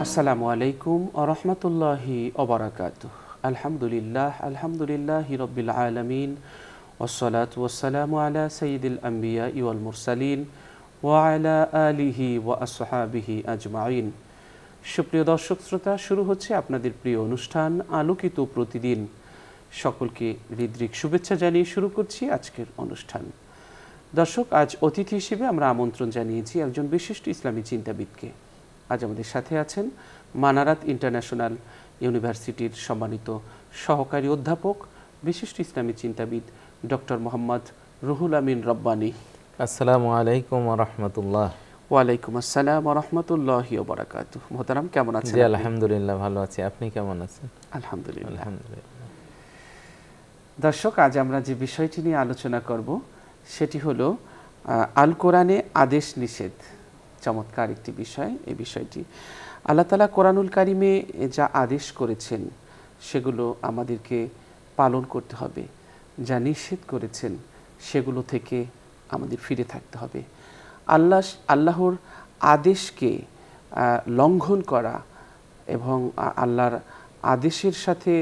আসসালামু আলাইকুম ওয়া রাহমাতুল্লাহি ওয়া বারাকাতুহু। আলহামদুলিল্লাহি রাব্বিল আলামিন ওয়াসসালাতু ওয়াসসালামু আলা সাইয়্যিদিল আমবিয়াই ওয়াল মুরসালিন ওয়া আলা আলিহি ওয়া আসহাবিহি আজমাইন। সুপ্রিয় দর্শক শ্রোতা, শুরু হচ্ছে আপনাদের প্রিয় অনুষ্ঠান আলোকিত প্রতিদিন। সকলকে হৃদ্রিক শুভেচ্ছা জানিয়ে শুরু করছি আজকের অনুষ্ঠান। দর্শক, আজ অতিথি হিসেবে আমরা আমন্ত্রণ জানিয়েছি একজন বিশিষ্ট ইসলামী চিন্তাবিদকে। আজ আমাদের সাথে আছেন মানারাত ইন্টারন্যাশনাল ইউনিভার্সিটির সম্মানিত সহকারী অধ্যাপক, বিশিষ্ট ইসলামী চিন্তাবিদ ডক্টর মোহাম্মদ রুহুল আমিন রব্বানী। আসসালামু আলাইকুম ওয়া রাহমাতুল্লাহ। ওয়ালাইকুম আসসালাম ওয়া রাহমাতুল্লাহি ওয়া বারাকাতুহু। মোহতারাম, কেমন আছেন? জি আলহামদুলিল্লাহ, ভালো আছি। আপনি কেমন আছেন? আলহামদুলিল্লাহ। আলহামদুলিল্লাহ। দর্শক, আজ আমরা যে বিষয়টি নিয়ে আলোচনা করব সেটি হলো আল কোরআনে আদেশ নিষেধ। চমৎকার একটি বিষয়। এই বিষয়টি আল্লাহ তাআলা কোরআনুল কারিমে যা আদেশ করেছেন সেগুলো আমাদেরকে পালন করতে হবে, যা নিষেধ করেছেন সেগুলো থেকে আমাদের ফিরে থাকতে হবে। আল্লাহর আদেশকে লঙ্ঘন করা এবং আল্লাহর আদেশের সাথে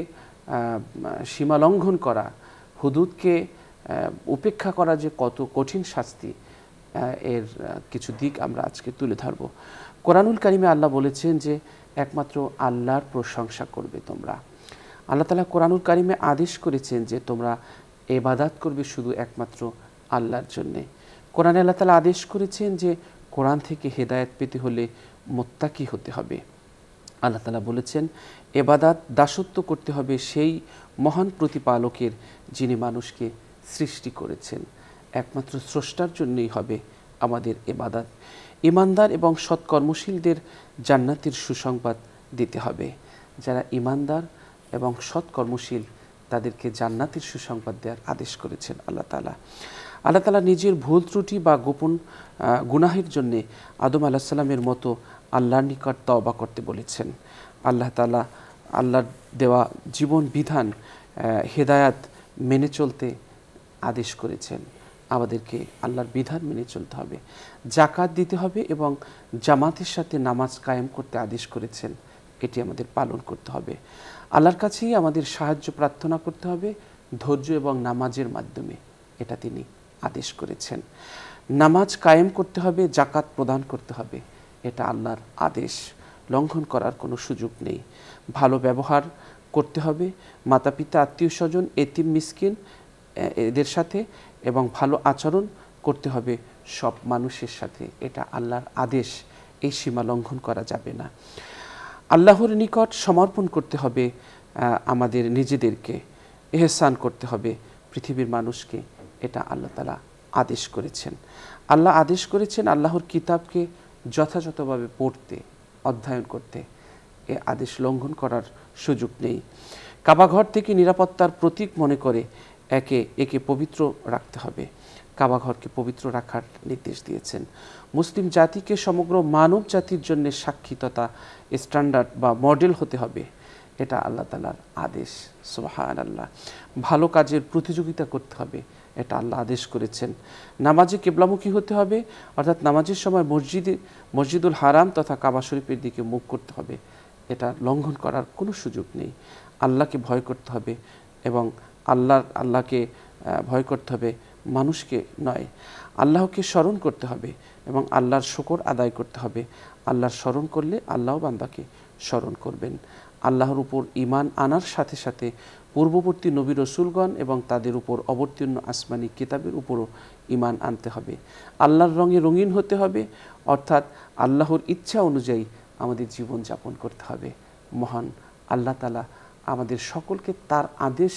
সীমা লঙ্ঘন করা, হুদুদকে উপেক্ষা করা যে কত কঠিন শাস্তি, এর কিছু দিক আমরা আজকে তুলে ধরব। কোরআনুল কারিমে আল্লাহ বলেছেন যে একমাত্র আল্লাহর প্রশংসা করবে তোমরা। আল্লাহ তাআলা কোরআনুল কারিমে আদেশ করেছেন যে তোমরা ইবাদত করবে শুধু একমাত্র আল্লাহর জন্যে। কোরআনে আল্লাহ তাআলা আদেশ করেছেন যে কোরআন থেকে হেদায়েত পেতে হলে মুত্তাকি হতে হবে। আল্লাহ তাআলা বলেছেন ইবাদত দাসত্ব করতে হবে সেই মহান প্রতিপালকের যিনি মানুষকে সৃষ্টি করেছেন। একমাত্র স্রষ্টার জন্যই হবে আমাদের ইবাদত। ঈমানদার এবং সৎকর্মশীলদের জান্নাতের সুসংবাদ দিতে হবে। যারা ঈমানদার এবং সৎকর্মশীল তাদেরকে জান্নাতের সুসংবাদ দেওয়ার আদেশ করেছেন আল্লাহ তাআলা। আল্লাহ তাআলা নিজের ভুল ত্রুটি বা গোপন গুনাহের জন্যে আদম আলাইহিস সালামের মতো আল্লাহর নিকট তওবা করতে বলেছেন। আল্লাহ তাআলা আল্লাহর দেওয়া জীবন বিধান হেদায়াত মেনে চলতে আদেশ করেছেন। আমাদেরকে আল্লাহর বিধান মেনে চলতে হবে, যাকাত দিতে হবে এবং জামাতের সাথে নামাজ কায়েম করতে আদেশ করেছেন। এটি আমাদের পালন করতে হবে। আল্লাহর কাছেই আমাদের সাহায্য প্রার্থনা করতে হবে ধৈর্য এবং নামাজের মাধ্যমে, এটা তিনি আদেশ করেছেন। নামাজ কায়েম করতে হবে, জাকাত প্রদান করতে হবে, এটা আল্লাহর আদেশ, লঙ্ঘন করার কোনো সুযোগ নেই। ভালো ব্যবহার করতে হবে মাতা পিতা, আত্মীয় স্বজন, এতিম মিসকিন এদের সাথে, এবং ভালো আচরণ করতে হবে সব মানুষের সাথে, এটা আল্লাহর আদেশ। এই সীমা লঙ্ঘন করা যাবে না। আল্লাহর নিকট সমর্পণ করতে হবে আমাদের নিজেদেরকে, ইহসান করতে হবে পৃথিবীর মানুষকে, এটা আল্লাহ তাআলা আদেশ করেছেন। আল্লাহ আদেশ করেছেন আল্লাহর কিতাবকে যথাযথভাবে পড়তে, অধ্যয়ন করতে। এ আদেশ লঙ্ঘন করার সুযোগ নেই। কাবাঘর থেকে নিরাপত্তার প্রতীক মনে করে একে একে পবিত্র রাখতে হবে। কাবাঘরকে পবিত্র রাখার নির্দেশ দিয়েছেন। মুসলিম জাতিকে সমগ্র মানব জাতির জন্য সাক্ষী তথা স্ট্যান্ডার্ড বা মডেল হতে হবে, এটা আল্লাহ তাআলার আদেশ। সুবহানাল্লাহ। ভালো কাজের প্রতিযোগিতা করতে হবে, এটা আল্লাহ আদেশ করেছেন। নামাজে কিবলামুখী হতে হবে, অর্থাৎ নামাজের সময় মসজিদুল হারাম তথা কাবা শরীফের দিকে মুখ করতে হবে, এটা লঙ্ঘন করার কোনো সুযোগ নেই। আল্লাহকে ভয় করতে হবে এবং আল্লাহকে ভয় করতে হবে, মানুষকে নয়। আল্লাহকে স্মরণ করতে হবে এবং আল্লাহর শুকর আদায় করতে হবে। আল্লাহর স্মরণ করলে আল্লাহ বান্দাকে স্মরণ করবেন। আল্লাহর উপর ঈমান আনার সাথে সাথে পূর্ববর্তী নবী রসুলগণ এবং তাদের উপর অবতীর্ণ আসমানি কিতাবের উপরও ঈমান আনতে হবে। আল্লাহর রঙে রঙিন হতে হবে, অর্থাৎ আল্লাহর ইচ্ছা অনুযায়ী আমাদের জীবন যাপন করতে হবে। মহান আল্লাহ তাআলা আমাদের সকলকে তার আদেশ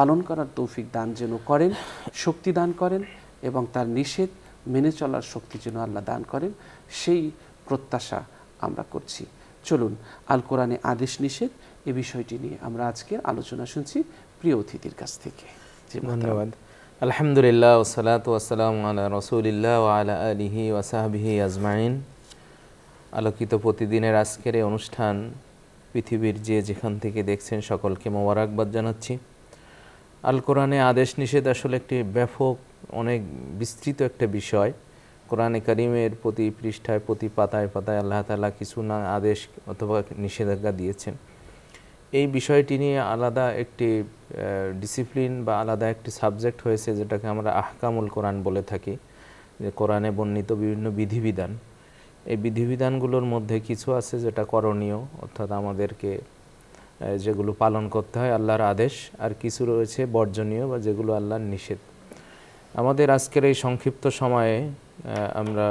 পালন করার তৌফিক দান যেন করেন, শক্তি দান করেন, এবং তার নিষেধ মেনে চলার শক্তি যেন আল্লাহ দান করেন, সেই প্রত্যাশা আমরা করছি। চলুন আল কোরআনে আদেশ নিষেধ এ বিষয়টি নিয়ে আমরা আজকের আলোচনা শুনছি প্রিয় অতিথির কাছ থেকে। ধন্যবাদ। আলহামদুলিল্লাহ ওয়াসসালাতু ওয়াসসালামু আলা রাসূলিল্লাহ ওয়া আলা আলিহি ওয়া সাহবিহি আজমাইন। আলোকিত প্রতিদিনের আজকের এই অনুষ্ঠান পৃথিবীর যে যেখান থেকে দেখছেন সকলকে মোবারকবাদ জানাচ্ছি। আল কোরআনে আদেশ নিষেধ আসলে একটি ব্যাপক, অনেক বিস্তৃত একটা বিষয়। কোরআনে কারিমের প্রতি পৃষ্ঠায় প্রতি পাতায় পাতায় আল্লাহ তাআলা কিছু না আদেশ অথবা নিষেধাজ্ঞা দিয়েছেন। এই বিষয়টি নিয়ে আলাদা একটি ডিসিপ্লিন বা আলাদা একটি সাবজেক্ট হয়েছে, যেটাকে আমরা আহকামুল কোরআন বলে থাকি, যে কোরআনে বর্ণিত বিভিন্ন বিধিবিধান। এই বিধিবিধানগুলোর মধ্যে কিছু আছে যেটা করণীয়, অর্থাৎ আমাদেরকে যেগুলো পালন করতে হয় আল্লাহর আদেশ, আর কিছু রয়েছে বর্জনীয় বা যেগুলো আল্লাহর নিষেধ। আমাদের আজকের এই সংক্ষিপ্ত সময়ে আমরা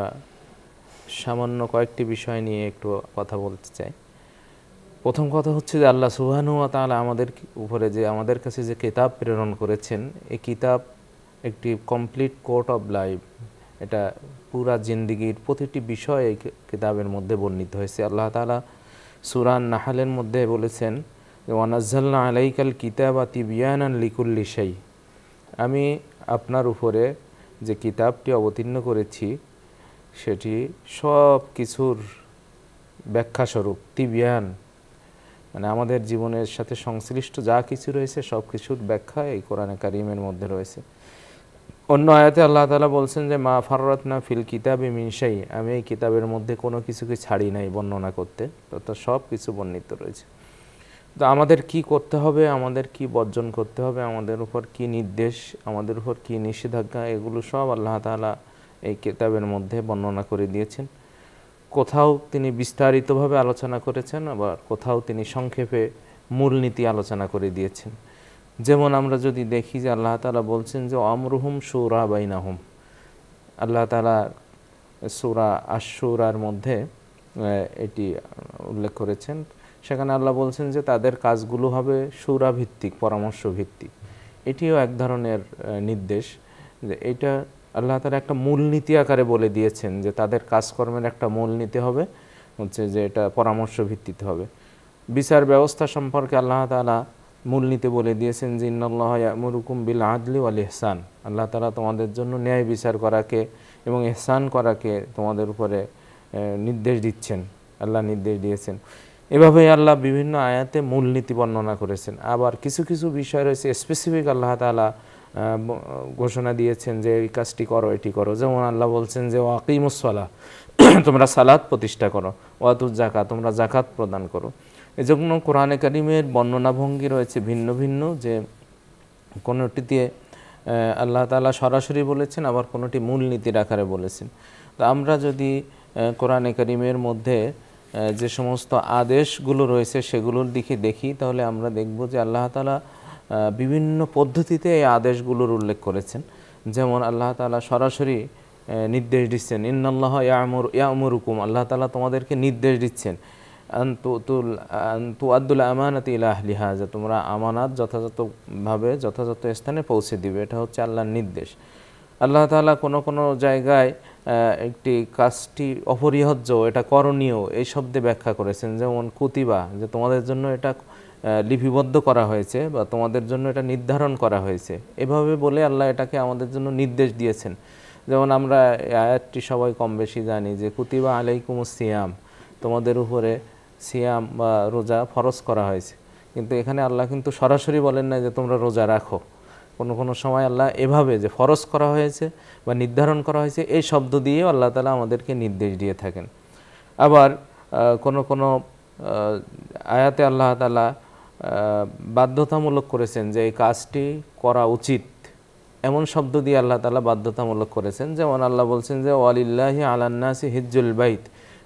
সামান্য কয়েকটি বিষয় নিয়ে একটু কথা বলতে চাই। প্রথম কথা হচ্ছে যে আল্লাহ সুবহানাহু ওয়া তাআলা আমাদের উপরে যে আমাদের কাছে যে কিতাব প্রেরণ করেছেন, এই কিতাব একটি কমপ্লিট কোড অফ লাইফ। এটা পুরা জিন্দেগির প্রতিটি বিষয় এই কিতাবের মধ্যে বর্ণিত হয়েছে। আল্লাহ তাআলা সূরা নাহলের মধ্যে বলেছেন যে ওয়ানাজ্জালনা আলাইকাল কিতাবা তিবয়ানান লিকুল্লি শাই, আমি আপনার উপরে যে কিতাবটি অবতীর্ণ করেছি সেটি সব কিছুর ব্যাখ্যাস্বরূপ। তিবিয়ান মানে আমাদের জীবনের সাথে সংশ্লিষ্ট যা কিছু রয়েছে সব কিছুর ব্যাখ্যা এই কোরআনে কারিমের মধ্যে রয়েছে। অন্য আয়াতে আল্লাহ তাআলা বলছেন যে মা ফাররাতনা ফিল কিতাবি মিন শাই, আমি এই কিতাবের মধ্যে কোনো কিছুকে ছাড়ি নাই বর্ণনা করতে, অর্থাৎ সব কিছু বর্ণিত রয়েছে। তো আমাদের কি করতে হবে, আমাদের কি বর্জন করতে হবে, আমাদের উপর কি নির্দেশ, আমাদের উপর কি নিষেধাজ্ঞা, এগুলো সব আল্লাহ তাআলা এই কিতাবের মধ্যে বর্ণনা করে দিয়েছেন। কোথাও তিনি বিস্তারিতভাবে আলোচনা করেছেন, আবার কোথাও তিনি সংক্ষেপে মূলনীতি আলোচনা করে দিয়েছেন। যেমন আমরা যদি দেখি যে আল্লাহ তাআলা বলছেন যে আমরুহুম শুরা বাইনাহুম, আল্লাহ তাআলা সূরা আশ-শুরার মধ্যে এটি উল্লেখ করেছেন। সেখানে আল্লাহ বলছেন যে তাদের কাজগুলো হবে শুরা ভিত্তিক, পরামর্শ ভিত্তিক। এটিও এক ধরনের নির্দেশ, যে এটা আল্লাহ তাআলা একটা মূলনীতি আকারে বলে দিয়েছেন যে তাদের কাজকর্মের একটা মূলনীতি হবে হচ্ছে যে এটা পরামর্শ ভিত্তিতে হবে। বিচার ব্যবস্থা সম্পর্কে আল্লাহ তাআলা মূলনীতি বলে দিয়েছেন যে ইন্নাল্লাহা ইয়া'মুরুকুম বিল আদলি ওয়াল ইহসান, আল্লাহ তাআলা তোমাদের জন্য ন্যায় বিচার করাকে এবং ইহসান করাকে তোমাদের উপরে নির্দেশ দিচ্ছেন, আল্লাহ নির্দেশ দিয়েছেন। এভাবে আল্লাহ বিভিন্ন আয়াতে মূলনীতি বর্ণনা করেছেন। আবার কিছু কিছু বিষয় রয়েছে স্পেসিফিক আল্লাহ তাআলা ঘোষণা দিয়েছেন যে এই কাজটি করো, এটি করো। যেমন আল্লাহ বলছেন যে ওয়াকিমুস সালাহ, তোমরা সালাত প্রতিষ্ঠা করো, ওয়াতুজ যাকাত, তোমরা যাকাত প্রদান করো। এজন্য কোরআনে কারিমের বর্ণনা ভঙ্গি রয়েছে ভিন্ন ভিন্ন, যে কোনোটিতে আল্লাহ তাআলা সরাসরি বলেছেন, আবার কোনোটি মূলনীতির আকারে বলেছেন। তো আমরা যদি কোরআনে কারিমের মধ্যে যে সমস্ত আদেশগুলো রয়েছে সেগুলোর দিকে দেখি, তাহলে আমরা দেখব যে আল্লাহ তাআলা বিভিন্ন পদ্ধতিতে এই আদেশগুলোর উল্লেখ করেছেন। যেমন আল্লাহ তাআলা সরাসরি নির্দেশ দিচ্ছেন ইন্নাল্লাহা ইয়া'মুরুকুম, আল্লাহ তাআলা তোমাদেরকে নির্দেশ দিচ্ছেন তুআদ্দুল আমানাতি ইলা আহলিহা, যে তোমরা আমানাত যথাযথভাবে যথাযথ স্থানে পৌঁছে দিবে। এটা হচ্ছে আল্লাহর নির্দেশ। আল্লাহ তাআলা কোনো কোনো জায়গায় একটি কাজটি অপরিহার্য, এটা করণীয়, এই শব্দে ব্যাখ্যা করেছেন। যেমন কুতিবা, যে তোমাদের জন্য এটা লিপিবদ্ধ করা হয়েছে বা তোমাদের জন্য এটা নির্ধারণ করা হয়েছে, এভাবে বলে আল্লাহ এটাকে আমাদের জন্য নির্দেশ দিয়েছেন। যেমন আমরা আয়াতটি সবাই কম বেশি জানি যে কুতিবা আলাইকুমুস সিয়াম, তোমাদের উপরে সিয়াম বা রোজা ফরজ করা হয়েছে। কিন্তু এখানে আল্লাহ কিন্তু সরাসরি বলেন না যে তোমরা রোজা রাখো। কোনো কোনো সময় আল্লাহ এভাবে যে ফরজ করা হয়েছে বা নির্ধারণ করা হয়েছে এই শব্দ দিয়েও আল্লাহ তাআলা আমাদেরকে নির্দেশ দিয়ে থাকেন। আবার কোনো কোনো আয়াতে আল্লাহ তাআলা বাধ্যতামূলক করেছেন যে এই কাজটি করা উচিত, এমন শব্দ দিয়ে আল্লাহ তাআলা বাধ্যতামূলক করেছেন। যেমন আল্লাহ বলছেন যে ওয়ালিল্লাহি আলান নাসি হিজ্জুল বাইত,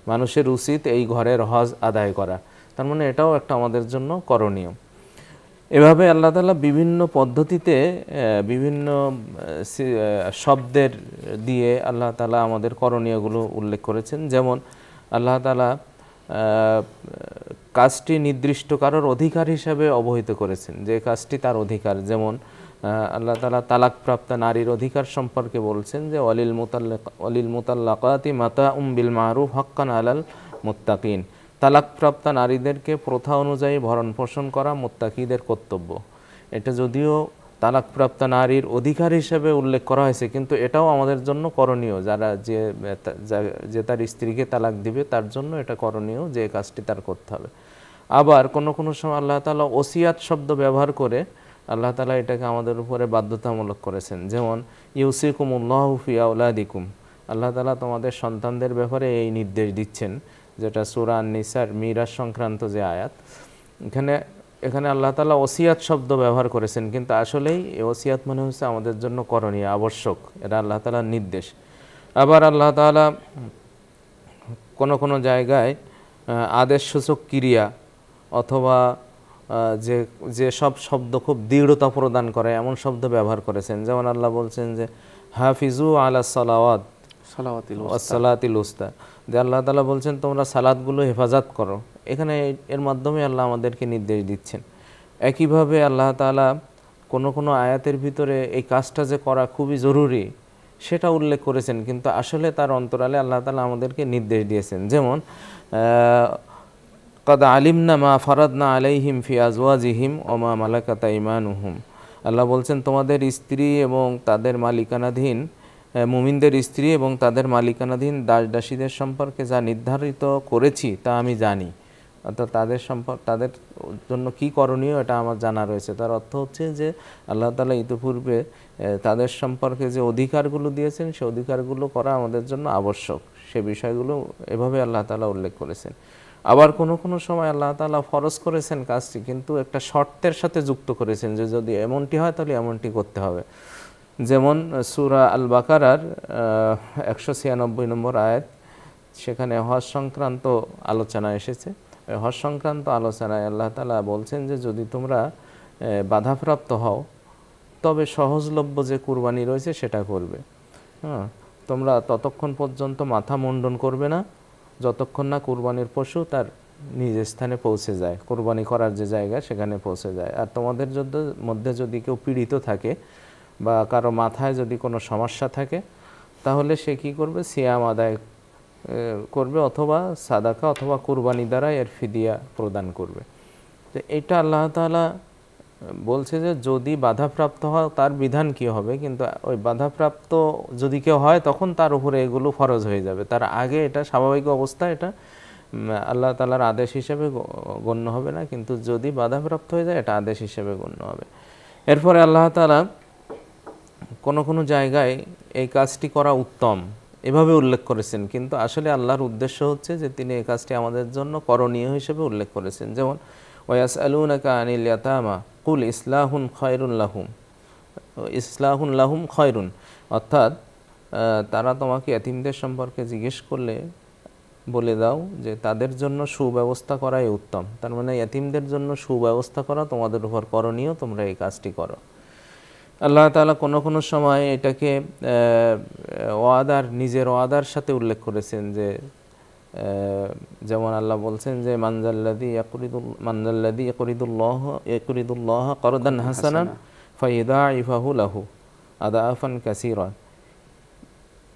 মানুষের উচিত এই ঘরের হজ আদায় করা। তার মানে এটাও একটা আমাদের জন্য করণীয়। এভাবে আল্লাহ তাআলা বিভিন্ন পদ্ধতিতে বিভিন্ন শব্দের দিয়ে আল্লাহ তাআলা আমাদের করণীয়গুলো উল্লেখ করেছেন। যেমন আল্লাহ তাআলা কাজটি নির্দিষ্ট কারোর অধিকার হিসাবে অবহিত করেছেন, যে কাজটি তার অধিকার। যেমন আল্লাহ তাআলা তালাকপ্রাপ্ত নারীর অধিকার সম্পর্কে বলছেন যে ওয়ালিল মুতাল্লাকাতি মাতাউম বিল মারুফ হাক্কান আলাল মুত্তাকিন, তালাকপ্রাপ্ত নারীদেরকে প্রথা অনুযায়ী ভরণ পোষণ করা মুত্তাকিদের কর্তব্য। এটা যদিও তালাকপ্রাপ্ত নারীর অধিকার হিসেবে উল্লেখ করা হয়েছে, কিন্তু এটাও আমাদের জন্য করণীয়। যারা যে তার স্ত্রীকে তালাক দিবে তার জন্য এটা করণীয় যে কাজটি তার করতে হবে। আবার কোনো কোনো সময় আল্লাহ তাআলা ওসিয়াত শব্দ ব্যবহার করে আল্লাহ তাআলা এটাকে আমাদের উপরে বাধ্যতামূলক করেছেন। যেমন ইউসিকুমুল্লাহু ফি আওলাদিকুম, আল্লাহ তাআলা তোমাদের সন্তানদের ব্যাপারে এই নির্দেশ দিচ্ছেন, যেটা সূরা আন-নিসার মিরাজ সংক্রান্ত যে আয়াত। এখানে আল্লাহ তাআলা ওসিয়াত শব্দ ব্যবহার করেছেন, কিন্তু আসলেই এই ওসিয়াত মানে হচ্ছে আমাদের জন্য করণীয়, আবশ্যক, এটা আল্লাহ তাআলার নির্দেশ। আবার আল্লাহ তাআলা কোনো জায়গায় আদেশসূচক ক্রিয়া অথবা যে সব শব্দ খুব দৃঢ়তা প্রদান করে এমন শব্দ ব্যবহার করেছেন। যেমন আল্লাহ বলছেন যে হাফিজু আলা সালাওয়াত সালাতিল উস্তা, যে আল্লাহ তাআলা বলছেন তোমরা সালাতগুলো হেফাজত করো। এখানে এর মাধ্যমে আল্লাহ আমাদেরকে নির্দেশ দিচ্ছেন। একইভাবে আল্লাহ তাআলা কোনো আয়াতের ভিতরে এই কাজটা যে করা খুবই জরুরি সেটা উল্লেখ করেছেন, কিন্তু আসলে তার অন্তরালে আল্লাহ তাআলা আমাদেরকে নির্দেশ দিয়েছেন। যেমন কাদ আলিমনা মা ফারাদনা আলাইহিম ফি আজওয়াজিহিম ওয়া মা মালাকাত আইমানুহুম, আল্লাহ বলছেন তোমাদের স্ত্রী এবং তাদের মালিকানাধীন মুমিনদের স্ত্রী এবং তাদের মালিকানাধীন দাস দাসীদের সম্পর্কে যা নির্ধারিত করেছি তা আমি জানি। অর্থাৎ তাদের জন্য কি করণীয় এটা আমার জানা রয়েছে। তার অর্থ হচ্ছে যে আল্লাহ তাআলা ইতিপূর্বে তাদের সম্পর্কে যে অধিকারগুলো দিয়েছেন সে অধিকারগুলো করা আমাদের জন্য আবশ্যক, সে বিষয়গুলো এভাবে আল্লাহ তাআলা উল্লেখ করেছেন। আবার কোনো সময় আল্লাহ তাআলা ফরজ করেছেন কাজটি, কিন্তু একটা শর্তের সাথে যুক্ত করেছেন যে যদি এমনটি হয় তাহলে এমনটি করতে হবে। যেমন সূরা আল বাকারার 196 নম্বর আয়াত, সেখানে হজ সংক্রান্ত আলোচনা এসেছে। হজ সংক্রান্ত আলোচনায় আল্লাহ তাআলা বলছেন যে যদি তোমরা বাধাপ্রাপ্ত হও তবে সহজলভ্য যে কুরবানি রয়েছে সেটা করবে। তোমরা ততক্ষণ পর্যন্ত মাথা মুন্ডন করবে না যতক্ষণ না কুরবানির পশু তার নিজ স্থানে পৌঁছে যায়, কুরবানি করার যে জায়গা সেখানে পৌঁছে যায়। আর তোমাদের মধ্যে যদি কেউ পীড়িত থাকে বা কারো মাথায় যদি কোনো সমস্যা থাকে তাহলে সে কী করবে, সিয়াম আদায় করবে অথবা সাদাকা অথবা কুরবানি দ্বারা এর ফিদিয়া প্রদান করবে। তো এটা আল্লাহ তাআলা বলছে যে যদি বাধাপ্রাপ্ত হয় তার বিধান কি হবে, কিন্তু ওই বাধাপ্রাপ্ত যদি কেউ হয় তখন তার উপরে এগুলো ফরজ হয়ে যাবে। তার আগে এটা স্বাভাবিক অবস্থা, এটা আল্লাহ তাআলার আদেশ হিসেবে গণ্য হবে না, কিন্তু যদি বাধাপ্রাপ্ত হয়ে যায় এটা আদেশ হিসেবে গণ্য হবে। এরপরে আল্লাহ তাআলা কোনো জায়গায় এই কাজটি করা উত্তম এভাবে উল্লেখ করেছেন, কিন্তু আসলে আল্লাহর উদ্দেশ্য হচ্ছে যে তিনি এই কাজটি আমাদের জন্য করণীয় হিসেবে উল্লেখ করেছেন। যেমন ওয়াসআলুনাকা আনিল ইয়াতামা কুল ইসলাহুন খায়রুন লাহুম, ইসলাহুন লাহুম খায়রুন, অর্থাৎ তারা তোমাকে এতিমদের সম্পর্কে জিজ্ঞেস করলে বলে দাও যে তাদের জন্য সুব্যবস্থা করাই উত্তম। তার মানে এতিমদের জন্য সুব্যবস্থা করা তোমাদের উপর করণীয়, তোমরা এই কাজটি করো। আল্লাহ তাআলা কোনো সময় এটাকে নিজের ওয়াদার সাথে উল্লেখ করেছেন, যে যেমন আল্লাহ বলছেন যে মানজাল্লাযী ইয়াকরিদুল্লাহ করদান হাসানান ফায়ুদাইফাহু লাহু আদাআফান কাসীরা,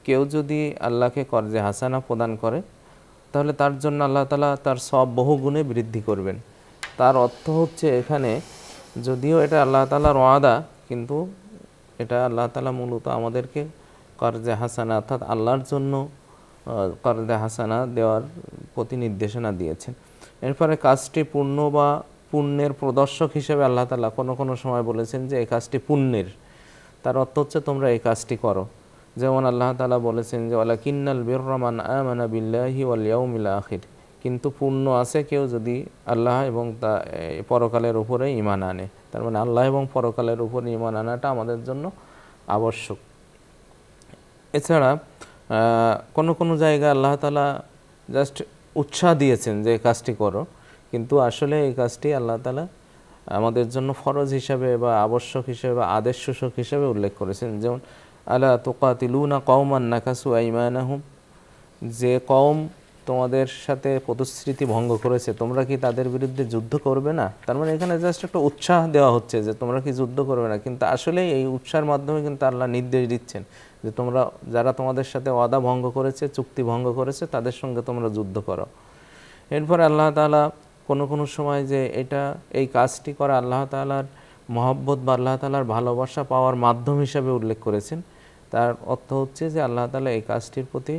কেউ যদি আল্লাহকে কর্জে হাসানা প্রদান করে তাহলে তার জন্য আল্লাহ তাআলা তার সব বহুগুণে বৃদ্ধি করবেন। তার অর্থ হচ্ছে এখানে যদিও এটা আল্লাহ তাআলার ওয়াদা, কিন্তু এটা আল্লাহ তাআলা মূলত আমাদেরকে কর্জে হাসানা অর্থাৎ আল্লাহর জন্য কর্জে হাসানা দেওয়ার প্রতি নির্দেশনা দিয়েছেন। এরপরে কাজটি পূর্ণ বা পুণ্যের প্রদর্শক হিসেবে আল্লাহ তাআলা কোনো সময় বলেছেন যে এই কাজটি পুণ্যের, তার অর্থ হচ্ছে তোমরা এই কাজটি করো। যেমন আল্লাহ তাআলা বলেছেন যে ওয়ালাকিন্নাল বিররা মান আমানা বিল্লাহি ওয়াল ইয়াউমিল আখির, কিন্তু পুণ্য আছে কেউ যদি আল্লাহ এবং তা পরকালের উপরে ঈমান আনে। তার মানে আল্লাহ এবং পরকালের উপরে ঈমান আনাটা আমাদের জন্য আবশ্যক। এছাড়া কোনো জায়গায় আল্লাহ তাআলা জাস্ট উৎসাহ দিয়েছেন যে এই কাজটি করো, কিন্তু আসলে এই কাজটি আল্লাহ তাআলা আমাদের জন্য ফরজ হিসাবে বা আবশ্যক হিসেবে বা আদেশ সূচক হিসেবে উল্লেখ করেছেন। যেমন আলা তুকাতিলুনা কওমান নাকাসু আইমানাহুম, যে কওম তোমাদের সাথে প্রতিশ্রুতি ভঙ্গ করেছে তোমরা কি তাদের বিরুদ্ধে যুদ্ধ করবে না। তার মানে এখানে জাস্ট একটা উৎসাহ দেওয়া হচ্ছে যে তোমরা কি যুদ্ধ করবে না, কিন্তু আসলে এই উৎসাহের মাধ্যমে কিন্তু আল্লাহ নির্দেশ দিচ্ছেন যে তোমরা যারা তোমাদের সাথে ওয়াদা ভঙ্গ করেছে, চুক্তি ভঙ্গ করেছে, তাদের সঙ্গে তোমরা যুদ্ধ করো। এরপরে আল্লাহ তাআলা কোনো সময় যে এই কাজটি করা আল্লাহ তাআলার মহব্বত বা আল্লাহ তাআলার ভালোবাসা পাওয়ার মাধ্যম হিসাবে উল্লেখ করেছেন। তার অর্থ হচ্ছে যে আল্লাহ তাআলা এই কাজটির প্রতি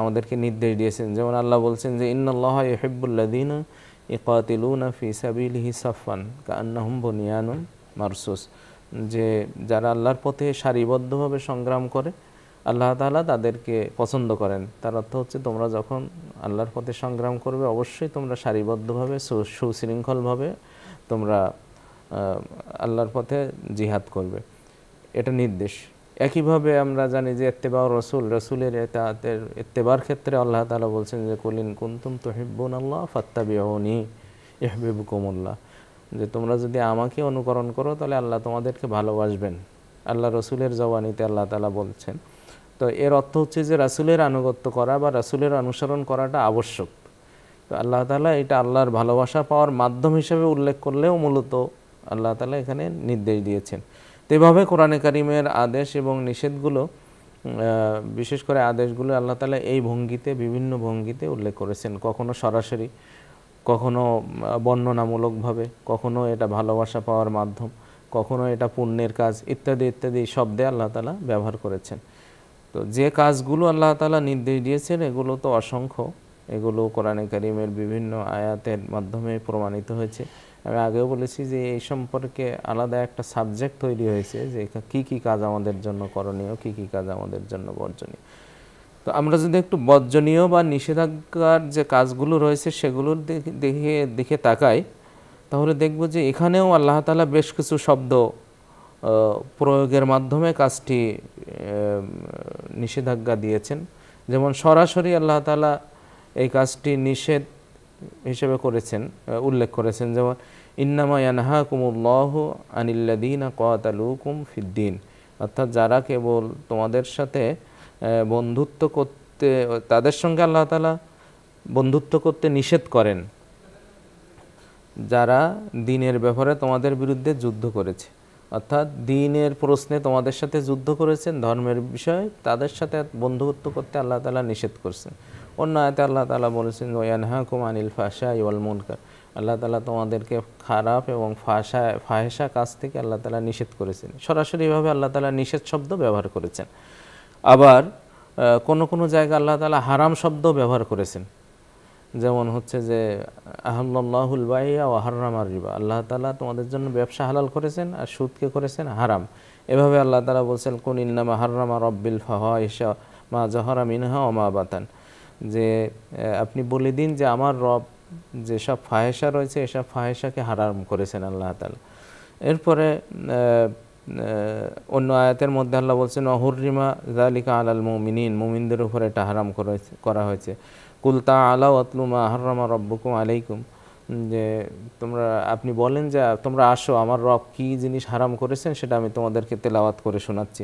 আমাদেরকে নির্দেশ দিয়েছেন। যেমন আল্লাহ বলছেন যে ইন্নাল্লাহা ইউহিব্বুল্লাযীনা ইকাতিলুনা ফি সাবিলিহি সাফফান কাআন্নাহুম বুনিয়ানুন মারসুস, যে যারা আল্লাহর পথে সারিবদ্ধভাবে সংগ্রাম করে আল্লাহ তাআলা তাদেরকে পছন্দ করেন। তার অর্থ হচ্ছে তোমরা যখন আল্লাহর পথে সংগ্রাম করবে অবশ্যই তোমরা সারিবদ্ধভাবে সুশৃঙ্খলভাবে তোমরা আল্লাহর পথে জিহাদ করবে, এটা নির্দেশ। একইভাবে আমরা জানি যে ইত্তেবা রসুল, রসুলের ইত্তেবার ক্ষেত্রে আল্লাহ তাআলা বলছেন যে কুলিন কুনতুম তুহিব্বুনাল্লাহ ফাত্তাবিউনি ইউহিব্বুকুমুল্লাহ, যে তোমরা যদি আমাকে অনুকরণ করো তাহলে আল্লাহ তোমাদেরকে ভালোবাসবেন। আল্লাহ রসুলের জবানিতে আল্লাহ তাআলা বলছেন। তো এর অর্থ হচ্ছে যে রাসূলের আনুগত্য করা বা রাসূলের অনুসরণ করাটা আবশ্যক। তো আল্লাহ তাআলা এটা আল্লাহর ভালোবাসা পাওয়ার মাধ্যম হিসেবে উল্লেখ করলেও মূলত আল্লাহ তাআলা এখানে নির্দেশ দিয়েছেন। তো এভাবে কোরআনে কারিমের আদেশ এবং নিষেধগুলো, বিশেষ করে আদেশগুলো আল্লাহ তাআলা এই ভঙ্গিতে, বিভিন্ন ভঙ্গিতে উল্লেখ করেছেন। কখনো সরাসরি, কখনো বর্ণনামূলকভাবে, কখনো এটা ভালোবাসা পাওয়ার মাধ্যম, কখনো এটা পুণ্যের কাজ, ইত্যাদি ইত্যাদি শব্দে আল্লাহ তাআলা ব্যবহার করেছেন। তো যে কাজগুলো আল্লাহ তাআলা নির্দেশ দিয়েছেন এগুলো তো অসংখ্য, এগুলো কোরআনে কারিমের বিভিন্ন আয়াতের মাধ্যমে প্রমাণিত হয়েছে। আমি আগেও বলেছি যে এই সম্পর্কে আলাদা একটা সাবজেক্ট তৈরি হয়েছে যে কি কি কাজ আমাদের জন্য করণীয়, কি কি কাজ আমাদের জন্য বর্জনীয়। তো আমরা যদি একটু বর্জনীয় বা নিষেধাজ্ঞার যে কাজগুলো রয়েছে সেগুলোর দিকে তাকাই, তাহলে দেখব যে এখানেও আল্লাহ তাআলা বেশ কিছু শব্দ প্রয়োগের মাধ্যমে কাজটি নিষেধাজ্ঞা দিয়েছেন। যেমন সরাসরি আল্লাহ তাআলা এই কাজটি নিষেধ হিসেবে করেছেন, উল্লেখ করেছেন। যেমন ইন্নামা ইয়ানহাকুমুল্লাহু আনিল্লাযীনা কাতালুকুম ফিদ্দীন, অর্থাৎ যারা কেবল তোমাদের সাথে বন্ধুত্ব করতে, তাদের সঙ্গে আল্লাহ তাআলা বন্ধুত্ব করতে নিষেধ করেন যারা দ্বীনের ব্যাপারে তোমাদের বিরুদ্ধে যুদ্ধ করেছে। অর্থাৎ দ্বীনের প্রশ্নে তোমাদের সাথে যুদ্ধ করেছেন, ধর্মের বিষয়ে তাদের সাথে বন্ধুত্ব করতে আল্লাহ তাআলা নিষেধ করছেন। অন্য আয়াতে আল্লাহ তাআলা বলেছেন ওয়ানহাকুম আনিল ফাহশাই ওয়াল মুনকার, আল্লাহ তাআলা তোমাদেরকে খারাপ এবং ফাহেসা কাজ থেকে আল্লাহ তাআলা নিষেধ করেছেন। সরাসরিভাবে আল্লাহ তাআলা নিষেধ শব্দ ব্যবহার করেছেন। আবার কোন কোন জায়গায় আল্লাহ তাআলা হারাম শব্দ ব্যবহার করেছেন। যেমন হচ্ছে যে আহাল্লাহুল বাই'a ওয়া হাররামার রিবা, আল্লাহ তাআলা তোমাদের জন্য ব্যবসা হালাল করেছেন আর সুদকে করেছেন হারাম। এভাবে আল্লাহ তাআলা বলছেন কুন ইন্নামা হাররামা রাব্বিল ফাওয়াহিশা মা যাহারা মিনহা ওয়া মা বাতান, যে আপনি বলে দিন যে আমার রব যেসব ফাহেসা রয়েছে এসব ফাহেসাকে হারাম করেছেন আল্লাহ তাআলা। এরপরে অন্য আয়াতের মধ্যে আল্লাহ বলছেন অহুররিমা যালিকা আলাল মুমিনিন, মুমিনদের উপরে এটা হারাম করা হয়েছে। কুল তাআলাউ আতলু মা হাররামা রাব্বুকুম আলাইকুম, যে আপনি বলেন যে তোমরা আসো আমার রব কী জিনিস হারাম করেছেন সেটা আমি তোমাদেরকে তেলাওয়াত করে শোনাচ্ছি।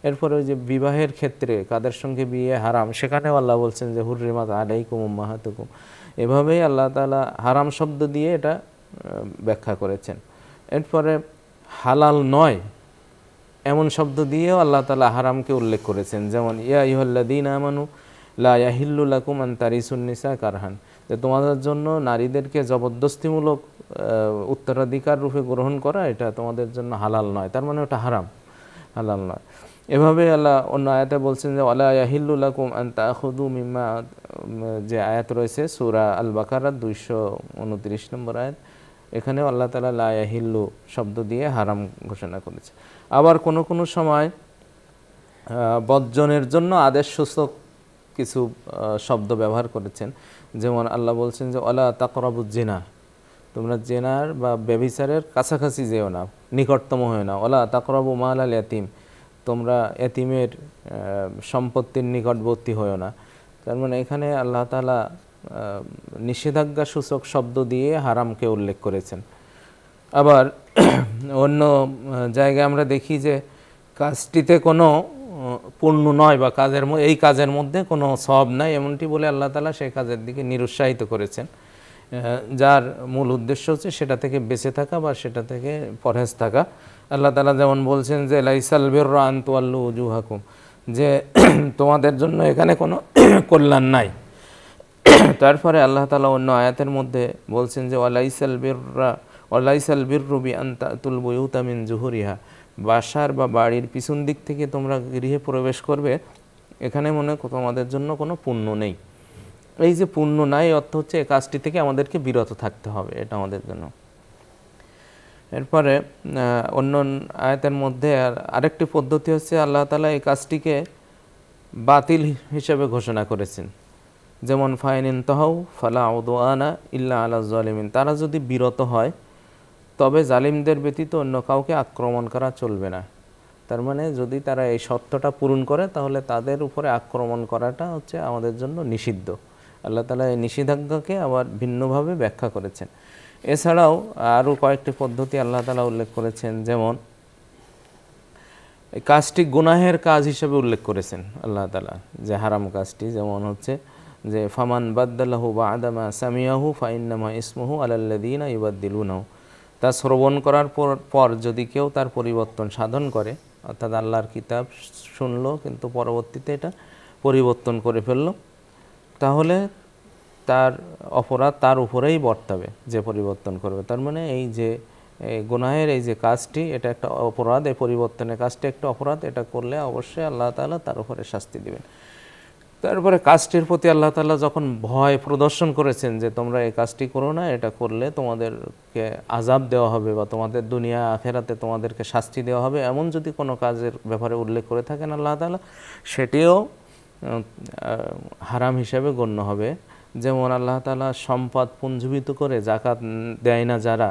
এরপরে ওই যে বিবাহের ক্ষেত্রে কাদের সঙ্গে বিয়ে হারাম, সেখানেও আল্লাহ বলছেন যে হুররিমাত আলাইকুম উম্মাহাতুকুম। এভাবেই আল্লাহ তাআলা হারাম শব্দ দিয়ে এটা ব্যাখ্যা করেছেন। এরপরে হালাল নয় এমন শব্দ দিয়েও আল্লাহ তাআলা হারামকে উল্লেখ করেছেন। যেমন ইয়া আইয়ুহাল্লাযীনা আমানু লা ইয়াহিল্লু লাকুম আন তারিসুন নিসা কারহান, যে তোমাদের জন্য নারীদেরকে জবরদস্তিমূলক উত্তরাধিকার রূপে গ্রহণ করা এটা তোমাদের জন্য হালাল নয়, তার মানে ওটা হারাম, হালাল নয়। এভাবে আল্লাহ অন্য আয়াতে বলছেন যে ওয়ালা ইয়াহিল্লু লাকুম আন তাখুযু মিম্মা, যে আয়াত রয়েছে সূরা আল বাকারা 229 নম্বর আয়াত, এখানেও আল্লাহ তাআলা লা ইয়াহিল্লু শব্দ দিয়ে হারাম ঘোষণা করেছে। আবার কোনো কোনো সময় বর্জনের জন্য আদেশসূচক কিছু শব্দ ব্যবহার করেছেন। যেমন আল্লাহ বলছেন যে ওয়ালা তাকরাবুজ জিনা, তোমরা জেনার বা ব্যভিচারের কাছাকাছি যেও না, নিকটতম হও না। ওয়ালা তাকরাবু মাল আল ইয়াতিম, তোমরা এতিমের সম্পত্তির নিকটবর্তী হও না। তার মানে এখানে আল্লাহ তাআলা নিষেধাজ্ঞা সূচক শব্দ দিয়ে হারামকে উল্লেখ করেছেন। আবার অন্য জায়গায় আমরা দেখি যে কাজটিতে কোনো পূর্ণ নয় বা এই কাজের মধ্যে কোনো সওয়াব নাই এমনটি বলে আল্লাহ তাআলা সেই কাজের দিকে নিরুৎসাহিত করেছেন, যার মূল উদ্দেশ্য হচ্ছে সেটা থেকে বেঁচে থাকা বা সেটা থেকে পরহেজ থাকা। আল্লাহ তাআলা যেমন বলছেন যে লাইসাল বিররা আন তুওয়াল্লু উজুহাকুম, যে তোমাদের জন্য এখানে কোনো কল্যাণ নাই। তারপরে আল্লাহ তাআলা অন্য আয়াতের মধ্যে বলছেন যে ওয়ালাইসাল বিররু বিআন তাতুল বুয়ুতা মিন জুহুরিহা, বাসার বা বাড়ির পিছন দিক থেকে তোমরা গৃহে প্রবেশ করবে, এখানে মনে তোমাদের জন্য কোনো পুণ্য নেই। এই যে পুণ্য নাই অর্থ হচ্ছে এই কাজটি থেকে আমাদেরকে বিরত থাকতে হবে, এটা আমাদের জন্য। এরপরে অন্য আয়াতের মধ্যে আরেকটি পদ্ধতি হচ্ছে আল্লাহ তাআলা এই কাজটিকে বাতিল হিসেবে ঘোষণা করেছেন। যেমন ফাইনিন তাহাউ ফালা উদওয়ানা ইল্লা আলা জালিমিন, তারা যদি বিরত হয় তবে জালিমদের ব্যতীত অন্য কাউকে আক্রমণ করা চলবে না। তার মানে যদি তারা এই শর্তটা পূরণ করে তাহলে তাদের উপরে আক্রমণ করাটা হচ্ছে আমাদের জন্য নিষিদ্ধ। আল্লাহ তাআলা এই নিষেধাজ্ঞাকে আবার ভিন্নভাবে ব্যাখ্যা করেছেন। এছাড়াও আরও কয়েকটি পদ্ধতি আল্লাহ তাআলা উল্লেখ করেছেন, যেমন এই কাজটি গুনাহের কাজ হিসেবে উল্লেখ করেছেন আল্লাহ তাআলা, যে হারাম কাজটি, যেমন হচ্ছে যে ফামান বাদ্দালাহু বা'দা মা সামিয়াহু ফাইন্নামা ইসমুহু আলাল্লাযীনা ইউবাদদিলুনাহু, তা শ্রবণ করার পর যদি কেউ তার পরিবর্তন সাধন করে, অর্থাৎ আল্লাহর কিতাব শুনলো কিন্তু পরবর্তীতে এটা পরিবর্তন করে ফেললো, তাহলে তার অপরাধ তার উপরেই বর্তাবে যে পরিবর্তন করবে। তার মানে এই যে গুনাহের এই যে কাজটি, এটা একটা অপরাধ, এই পরিবর্তনের কাজটি একটা অপরাধ, এটা করলে অবশ্যই আল্লাহ তাআলা তার উপরে শাস্তি দিবেন। তারপরে কাজটির প্রতি আল্লাহ তাআলা যখন ভয় প্রদর্শন করেছেন যে তোমরা এই কাজটি করো না, এটা করলে তোমাদেরকে আযাব দেওয়া হবে বা তোমাদের দুনিয়া আখিরাতে তোমাদেরকে শাস্তি দেওয়া হবে, এমন যদি কোনো কাজের ব্যাপারে উল্লেখ করে থাকেন আল্লাহ তাআলা, সেটিও হারাম হিসেবে গণ্য হবে। যেমন আল্লাহ তাআলা সম্পদ পুঞ্জীভূত করে যাকাত দেয় না যারা,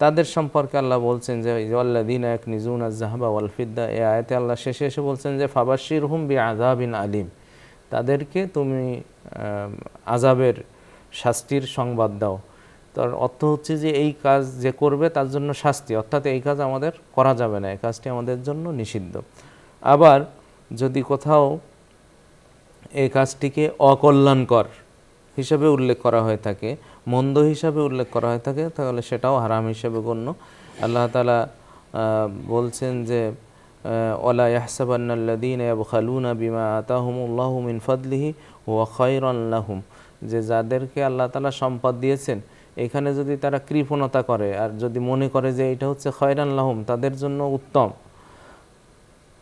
তাদের সম্পর্কে আল্লাহ বলছেন যে ওয়াল্লাযীনা ইয়াকনিজুনা আয-যাহাবা ওয়াল ফিদ্দা, এই আয়াতে আল্লাহ শেষে এসে বলছেন যে ফাবাশশিরহুম বিআযাবিন আলিম, তাদেরকে তুমি আযাবের শাস্তির সংবাদ দাও। তার অর্থ হচ্ছে যে এই কাজ যে করবে তার জন্য শাস্তি, অর্থাৎ এই কাজ আমাদের করা যাবে না, এই কাজটি আমাদের জন্য নিষিদ্ধ। আবার যদি কোথাও এই কাজটিকে অকল্যাণকর হিসাবে উল্লেখ করা হয়ে থাকে, মন্দ হিসাবে উল্লেখ করা হয়ে থাকে, তাহলে সেটাও হারাম হিসেবে গণ্য। আল্লাহ তাআলা বলছেন যে ওয়ালা ইয়াহসাবান্নাল্লাযীনা ইয়াবখালুনা বিমা আতাহুমুল্লাহু মিন ফাদলিহি ওয়া খায়রান লাহুম, যে যাদেরকে আল্লাহ তাআলা সম্পদ দিয়েছেন এখানে যদি তারা কৃপণতা করে আর যদি মনে করে যে এটা হচ্ছে খায়রান লাহুম, তাদের জন্য উত্তম,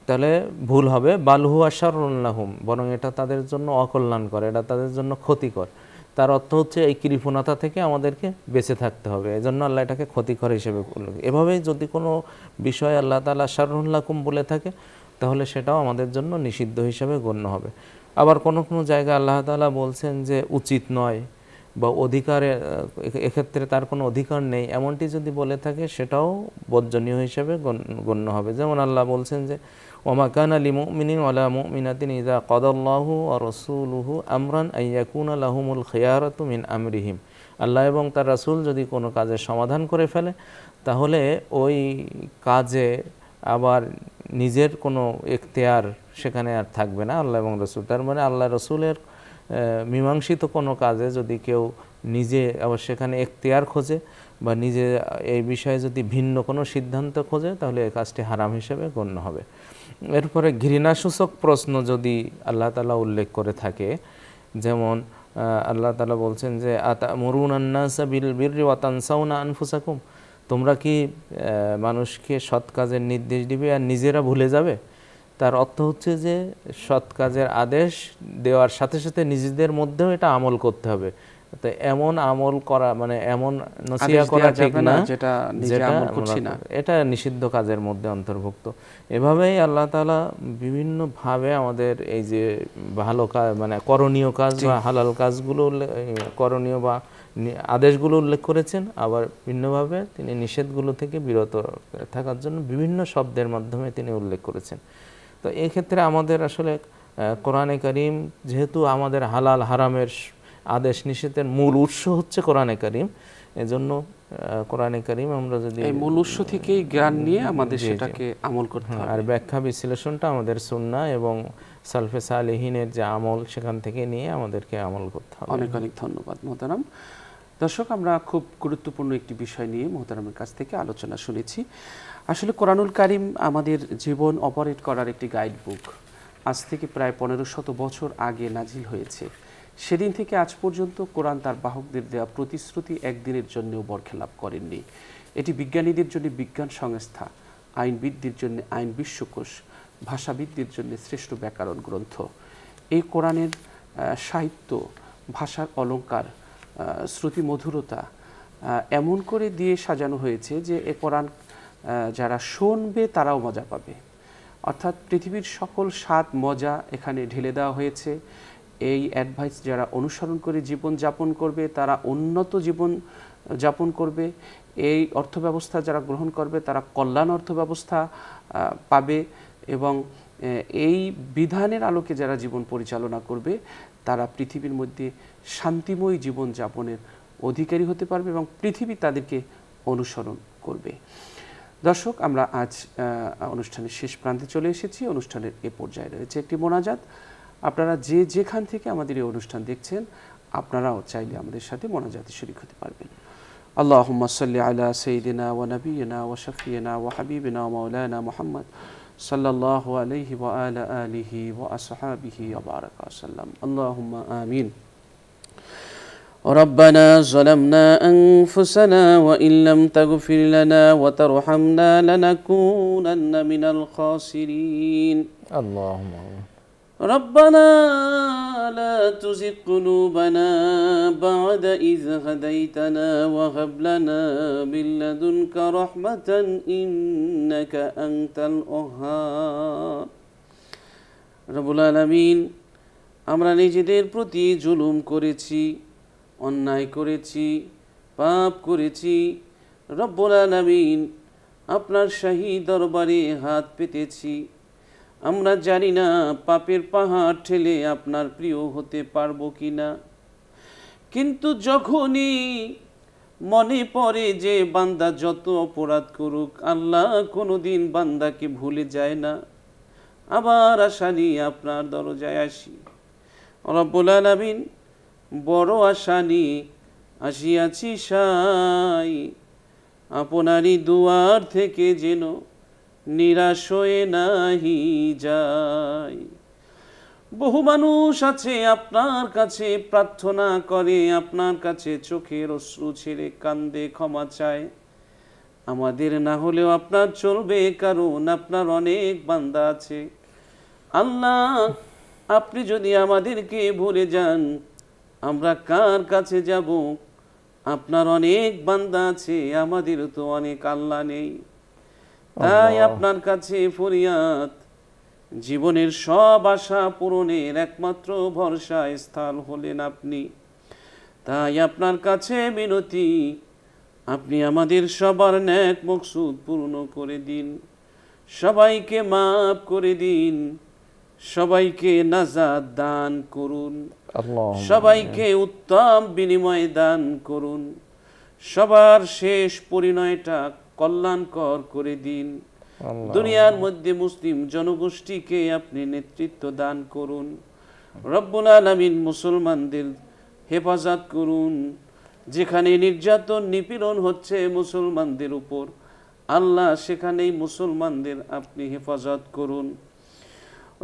তাহলে ভুল হবে। বাল হুয়া শাররুন লাহুম, বরং এটা তাদের জন্য অকল্যাণকর, এটা তাদের জন্য ক্ষতিকর। তার অর্থ হচ্ছে এই কৃপণতা থেকে আমাদেরকে বেঁচে থাকতে হবে, এজন্য আল্লাহ এটাকে ক্ষতিকর হিসেবে উল্লেখ। এভাবেই যদি কোনো বিষয় আল্লাহ তাআলা শাররুন লাকুম বলে থাকে তাহলে সেটাও আমাদের জন্য নিষিদ্ধ হিসেবে গণ্য হবে। আবার কোনো কোনো জায়গায় আল্লাহ তাআলা বলছেন যে উচিত নয় বা অধিকারে, এক্ষেত্রে তার কোনো অধিকার নেই, এমনটি যদি বলে থাকে সেটাও বর্জনীয় হিসেবে গণ্য হবে। যেমন আল্লাহ বলছেন যে ওমা কানা লিমুমিনিন ওয়ালা মুমিনাতিন ইযা কাদাল্লাহু ওয়া রাসূলুহু আমরান আইয়াকুনা লাহুমুল খিয়ারাতু মিন আমরিহিম, আল্লাহ এবং তার রাসূল যদি কোনো কাজের সমাধান করে ফেলে তাহলে ওই কাজে আবার নিজের কোনো এখতিয়ার সেখানে আর থাকবে না আল্লাহ এবং রাসূল। তার মানে আল্লাহ রাসূলের মীমাংসিত কোনো কাজে যদি কেউ নিজে আবার সেখানে এখতিয়ার খোঁজে বা নিজে এই বিষয়ে যদি ভিন্ন কোনো সিদ্ধান্ত খোঁজে তাহলে এই কাজটি হারাম হিসেবে গণ্য হবে। এরপরে ঘৃণাসূচক প্রশ্ন যদি আল্লাহ তাআলা উল্লেখ করে থাকে, যেমন আল্লাহ তাআলা বলছেন যে আতামুরুনান নাসা বিল বিররি ওয়া তানসাউনা আনফুসাকুম, তোমরা কি মানুষকে সৎ কাজের নির্দেশ দিবে আর নিজেরা ভুলে যাবে। তার অর্থ হচ্ছে যে সৎ কাজের আদেশ দেওয়ার সাথে সাথে নিজেদের মধ্যেও এটা আমল করতে হবে। তো এমন আমল করা মানে এমন নসিহা করা ঠিক না যেটা আমল করছি না, এটা নিষিদ্ধ কাজের মধ্যে অন্তর্ভুক্ত। এভাবেই আল্লাহ তাআলা বিভিন্নভাবে আমাদের এই যে ভালো কাজ মানে করণীয় কাজ বা হালাল কাজগুলো করণীয় বা আদেশগুলো উল্লেখ করেছেন, আবার ভিন্নভাবে তিনি নিষেধগুলো থেকে বিরত থাকার জন্য বিভিন্ন শব্দের মাধ্যমে তিনি উল্লেখ করেছেন। তো এই ক্ষেত্রে আমাদের আসলে কোরআনে কারীম যেহেতু আমাদের হালাল হারামের আদেশ নিষেধের মূল উৎস হচ্ছে কোরআনে কারীম, এজন্য কোরআনে কারীম আমরা যদি এই মূল উৎস থেকেই জ্ঞান নিয়ে আমাদের সেটাকে আমল করতে হবে, আর ব্যাখ্যা বিশ্লেষণটা আমাদের সুন্নাহ এবং সালফে সালেহিনের যে আমল সেখান থেকে নিয়ে আমাদেরকে আমল করতে হবে। অনেক অনেক ধন্যবাদ মোহতারাম। দর্শক, আমরা খুব গুরুত্বপূর্ণ একটি বিষয় নিয়ে মোহতারামের কাছ থেকে আলোচনা শুনেছি। আসলে কোরআনুল কারীম আমাদের জীবন অপারেট করার একটি গাইড বুক। আজ থেকে প্রায় 1500 বছর আগে নাজিল হয়েছে। সেদিন থেকে আজ পর্যন্ত কোরআন তার বাহকদের দেওয়া প্রতিশ্রুতি একদিনের জন্যও বরখেলাপ করেননি। এটি বিজ্ঞানীদের জন্য বিজ্ঞান সংস্থা, আইনবিদদের জন্য আইন বিশ্বকোষ, ভাষাবিদদের জন্য শ্রেষ্ঠ ব্যাকরণ গ্রন্থ। এই কোরআনের সাহিত্য, ভাষার অলঙ্কার, শ্রুতি মধুরতা এমন করে দিয়ে সাজানো হয়েছে যে এ কোরআন যারা শুনবে তারাও মজা পাবে। অর্থাৎ পৃথিবীর সকল স্বাদ মজা এখানে ঢেলে দেওয়া হয়েছে। এই অ্যাডভাইস যারা অনুসরণ করে জীবন যাপন করবে তারা উন্নত জীবন যাপন করবে। এই অর্থব্যবস্থা যারা গ্রহণ করবে তারা কল্যাণ অর্থব্যবস্থা পাবে এবং এই বিধানের আলোকে যারা জীবন পরিচালনা করবে তারা পৃথিবীর মধ্যে শান্তিময় জীবন যাপনের অধিকারী হতে পারবে এবং পৃথিবী তাদেরকে অনুসরণ করবে। দর্শক, আমরা আজ অনুষ্ঠানের শেষ প্রান্তে চলে এসেছি। অনুষ্ঠানের এ পর্যায়ে রয়েছে একটি মোনাজাত। আপনারা যে যেখান থেকে আমাদের এই অনুষ্ঠান দেখছেন আপনারাও চাইলে আমাদের সাথে মোনাজাতে শরীক হতে পারবেন। আল্লাহুম্মা সাল্লি আলা সাইয়্যিদিনা ওয়া নাবিয়িনা ওয়া শাফিয়িনা ওয়া হাবিবিনা ওয়া মাওলানা মুহাম্মদ সাল্লাল্লাহু আলাইহি ওয়া আলা আলিহি ওয়া আসহাবিহি ওয়া বারাকা ওয়াসাল্লাম। আল্লাহুম্মা আমিন। ربنا ظلمنا أنفسنا وإن لم تغفر لنا وترحمنا لنكونن من الخاسرين. اللهم ربنا لا تزغ قلوبنا بعد إذ هديتنا وهب لنا من لدنك رحمة إنك أنت الوهاب. رب العالمين, আমরা নিজেদের প্রতি জুলুম করেছি, অন্যায় করেছি, পাপ করেছি। রব্বুল আলামিন, আপনার শাহী দরবারে হাত পেতেছি। আমরা জানি না পাপের পাহাড় ঠেলে আপনার প্রিয় হতে পারবো কিনা, কিন্তু যখনই মনে পড়ে যে বান্দা যত অপরাধ করুক আল্লাহ কোনোদিন বান্দাকে ভুলে যায় না, আবার আশা নিয়ে আপনার দরজায় আসি। রব্বুল আলামিন, বড় আশা নিয়ে আসিয়াছি সাই, আপনারই দুয়ার থেকে যেন নিরাশ হয়ে নাহি যাই। বহু মানুষ আছে আপনার কাছে প্রার্থনা করে, আপনার কাছে চোখের অশ্রু ছেড়ে কান্দে, ক্ষমা চায়। আমাদের না হলেও আপনার চলবে, কারণ আপনার অনেক বান্দা আছে। আল্লাহ, আপনি যদি আমাদেরকে ভুলে যান আমরা কার কাছে যাব? আপনার অনেক বান্দা আছে, আমাদের তো অনেক আল্লাহ নেই। তাই আপনার কাছে ফরিয়াদ, জীবনের সব আশা পূরণের একমাত্র ভরসা স্থল হলেন আপনি। তাই আপনার কাছে মিনতি, আপনি আমাদের সবার নেক মকসুদ পূর্ণ করে দিন, সবাইকে মাফ করে দিন, সবাইকে নাজাত দান করুন, সবাইকে উত্তম বিনিময় দান করুন, সবার শেষ পরিণয়টা কল্যাণকর করে দিন। দুনিয়ার মধ্যে মুসলিম জনগোষ্ঠীকে আপনি নেতৃত্ব দান করুন। রব্বুল আলামিন, মুসলমানদের হেফাজত করুন। যেখানে নির্যাতন নিপীড়ন হচ্ছে মুসলমানদের উপর, আল্লাহ সেখানেই মুসলমানদের আপনি হেফাজত করুন।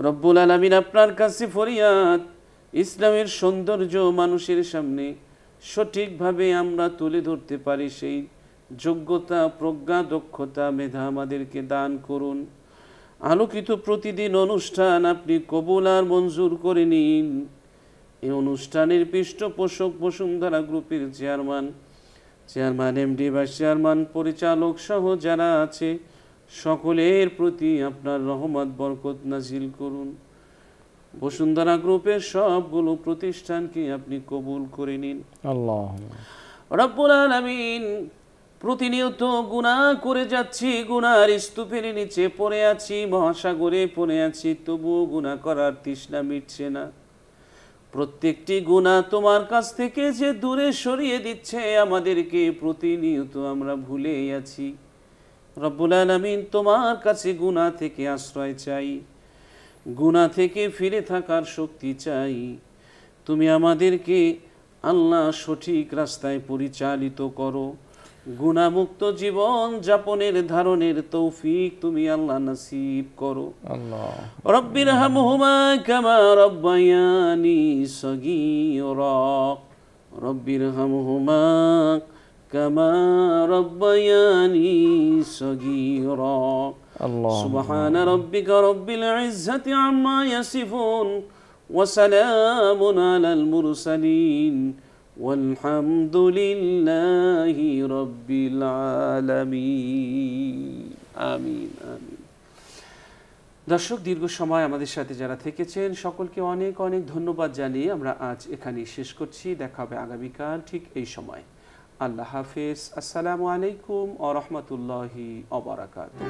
রব্বুল আলামিন, আপনার কাছে ফরিয়াদ, ইসলামের সৌন্দর্য মানুষের সামনে সঠিকভাবে আমরা তুলে ধরতে পারি সেই যোগ্যতা, প্রজ্ঞা, দক্ষতা, মেধা আমাদেরকে দান করুন। আলোকিত প্রতিদিন অনুষ্ঠান আপনি কবুল আর মঞ্জুর করে নিন। এই অনুষ্ঠানের পৃষ্ঠপোষক বসুন্ধরা গ্রুপের চেয়ারম্যান এমডি বা চেয়ারম্যান, পরিচালক সহ যারা আছে সকলের প্রতি আপনার রহমত বরকত নাজিল করুন। বসুন্ধরা গ্রুপের সবগুলো প্রতিষ্ঠানকে আপনি কবুল করে নিন। আল্লাহুম্মা রব্বুল আলামিন, প্রতিনিয়ত গুনাহ করে যাচ্ছি, গুনার স্তূপের নিচে পড়ে আছি, মহাসাগরে পড়ে আছি, তবুও গুনাহ করার তৃষ্ণা মিটছে না। প্রত্যেকটি গুনাহ তোমার কাছ থেকে যে দূরে সরিয়ে দিচ্ছে আমাদেরকে, প্রতিনিয়ত আমরা ভুলেই আছি। রব্বুল আলামিন, তোমার কাছে গুনাহ থেকে আশ্রয় চাই, গুনাহ থেকে ফিরে থাকার শক্তি চাই। তুমি আমাদেরকে আল্লাহ সঠিক রাস্তায় পরিচালিত করো। গুনাহমুক্ত জীবন যাপনের ধারণের তৌফিক তুমি আল্লাহ নসিব করো। রব্বিরহামহুমা কামা রব্বায়ানি সগীরা, রব্বিরহামহুমা কামা রব্বায়ানি সগীরা। সুবহান রাব্বিকা রব্বিল ইজ্জাতি আম্মা ইয়াসিফুন ওয়া সালামুন আলাল মুরসালিন والحمد لله رب العالمين. آمين آمين. দর্শক, দীর্ঘ সময় আমাদের সাথে যারা থেকেছেন সকলকে অনেক অনেক ধন্যবাদ জানিয়ে আমরা আজ এখানেই শেষ করছি। দেখা হবে আগামীকাল ঠিক এই সময়। আল্লাহ হাফেজ। আসসালামু আলাইকুম ওয়া রাহমাতুল্লাহি ওয়া বারাকাতুহু।